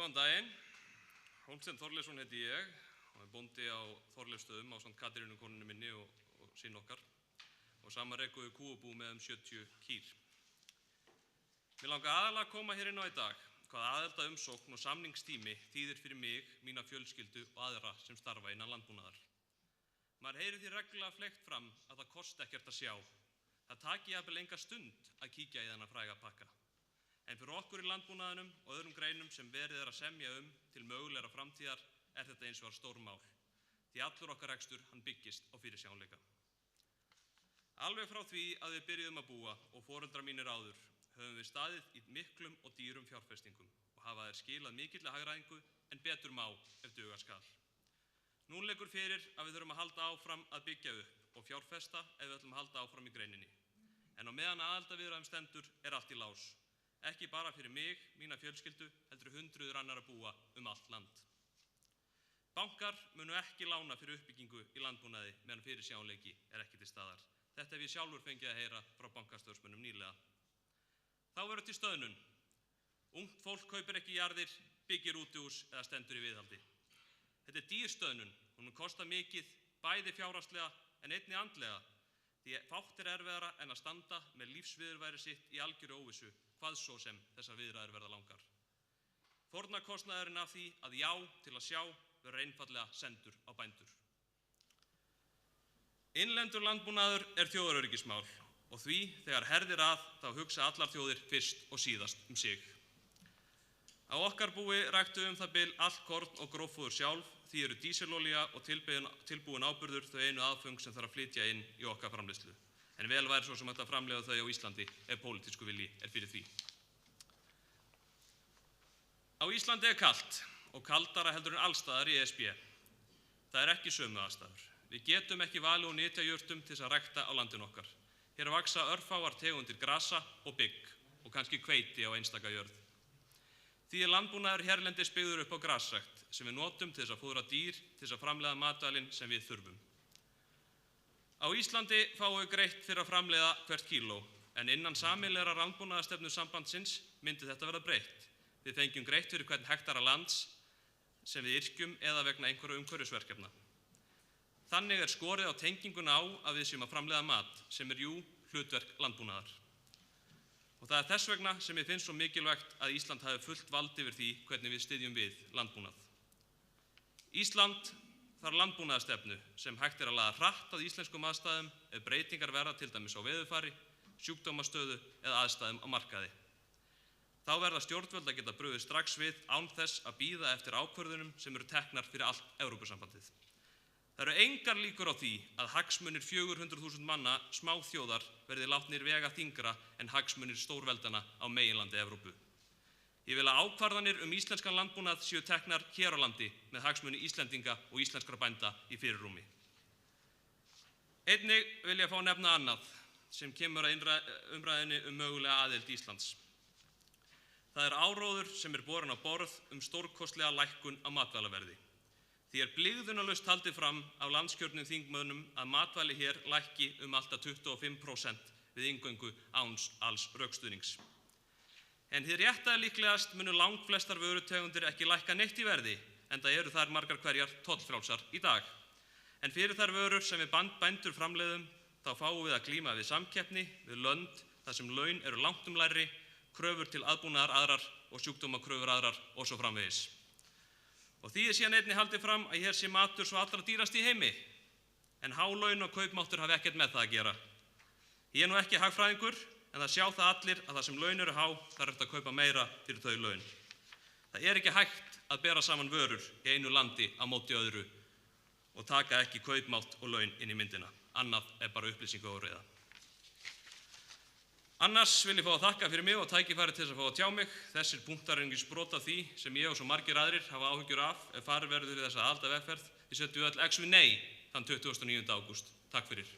Góðan daginn, Hólmsteinn Þorleifsson heiti ég og er bóndi á Þorleifsstöðum ásamt Katrínu konunni minni og syni okkar og saman rekum við kúabú með 70 kýr. Mig langar aðalega að koma hér inn á í dag hvað aðildarumsókn og samningstími þýðir fyrir mig, mína fjölskyldu og aðra sem starfa innan landbúnaðar. Maður heyrir því reglulega fleygt fram að það kosti ekkert að sjá. Það taki jafnvel enga stund að kíkja í þennan fræga pakka. En fyrir okkur í landbúnaðinum og öðrum greinum sem verið er að semja til mögulegra framtíðar er þetta eins og stór mál. Því allur okkar rekstur hann byggist á fyrirsjáanleika. Alveg frá því að við byrjuðum að búa og foreldrar mínir áður höfum við staðið í miklum og dýrum fjárfestingum og hafa þeir skilað mikilli hagræðingu en betur má ef duga skal. Nú liggur fyrir að við þurfum að halda áfram að byggja upp og fjárfesta ef við ætlum að halda áfram í greininni. En á meðan aðildarviðræðum stendur er allt í lás. Ekki bara fyrir mig, mína fjölskyldu, heldur hundruður annarra búa allt land. Bankar munu ekki lána fyrir uppbyggingu í landbúnaði meðan fyrirsjáanleiki er ekki til staðar. Þetta hef ég sjálfur fengið að heyra frá bankastjórsmönnum nýlega. Þá verður til stöðnun. Ungt fólk kaupir ekki jarðir, byggir útihús eða stendur í viðhaldi. Þetta er dýr stöðnun, hún mun kosta mikið, bæði fjárhagslega en einnig andlega, því fátt er erfiðara en að standa með lífsviðurværi sitt í algjöru óvissu, hvað svo sem þessar viðræður verða langar. Fórnarkostnaðurinn af því að já til að sjá verður einfaldlega sendur á bændur. Innlendur landbúnaður er þjóðaröryggismál og því þegar herðir að þá hugsa allar þjóðir fyrst og síðast sig. Á okkar búi ræktum það bil allt korn og gróffóður sjálf, því eru dísilolía og tilbúin áburður þau einu aðföng sem þarf að flytja inn í okkar framleiðslu. En vel væri svo sem hægt að framleiða þau á Íslandi ef pólitísku vilji er fyrir því. Á Íslandi er kalt og kaldara heldur en allstaðar í ESB. Það er ekki sömu aðstæður. Við getum ekki valið úr nytjajurtum til að rækta á landinu okkar. Hér vaksa örfáar tegundir grasa og bygg og kannski hveiti á einstaka jörð. Því er landbúnaður hérlendis byggður upp á grasrækt sem við notum til að fóðra dýr til að framleiða matvælin sem við þurfum. Á Íslandi fáum við greitt fyrir að framleiða hvert kíló, en innan sameiginlegrar landbúnaðarstefnu sambandsins myndi þetta verða breytt. Við fengjum greitt fyrir hvern hektara lands sem við yrkjum eða vegna einhverju umhverfisverkefna. Þannig er skorið á tenginguna á að við séum að framleiða mat, sem er hlutverk landbúnaðar. Og það er þess vegna sem ég finnst svo mikilvægt að Ísland hafi fullt vald yfir því hvernig við styðjum við landbúnað. Ísland þarf landbúnaðarstefnu sem hægt er að laða hratt að íslenskum aðstæðum ef breytingar verða til dæmis á veðurfari, sjúkdómastöðu eða aðstæðum á markaði. Þá verða stjórnvöld að geta brugðið strax við án þess að bíða eftir ákvörðunum sem eru teknar fyrir allt Evrópusambandið. Það eru engar líkur á því að hagsmunir 400.000 manna smáþjóðar verði látnir vega þyngra en hagsmunir stórveldana á meginlandi Evrópu. Ég vil að ákvarðanir íslenskan landbúnað séu teknar hér á landi með hagsmuni Íslendinga og íslenskra bænda í fyrirrúmi. Einnig vil ég fá nefna annað sem kemur að umræðunni mögulega aðild Íslands. Það er áróður sem er borinn á borð stórkostlega lækkun á matvælaverði. Því er blygðunarlaust haldið fram af landskjörnum þingmönnum að matvæli hér lækki allt að 25% við inngöngu án alls rökstuðnings. En hið rétta líklegast munu langflestar vörutegundir ekki lækka neitt í verði, enda eru þær margar hverjar tollfrjálsar í dag. En fyrir þær vörur sem við bændur framleiðum, þá fáum við að glíma við samkeppni, við lönd, þar sem laun eru langtum lægri, kröfur til aðbúnaðar aðrar og sjúkdómakröfur aðrar og svo framvegis. Og því er síðan einnig haldið fram að hér sé matur svo allra dýrast í heimi, en há laun og kaupmáttur hafi ekkert með það að gera. Ég er nú ekki hagfræðingur, en það sjá það allir að það sem laun eru há, það er hægt að kaupa meira fyrir þau laun. Það er ekki hægt að bera saman vörur í einu landi á móti öðru og taka ekki kaupmátt og laun inn í myndina. Annað er bara upplýsingaóreiða. Annars vil ég fá að þakka fyrir mig og tækifæri til að fá að tjá mig. Þessir punktar einungis brot af því sem ég og svo margir aðrir hafa áhyggjur af ef farið verður í þessa aðildarvegferð. Við setjum öll nei þann 29. ágúst. Takk fyrir.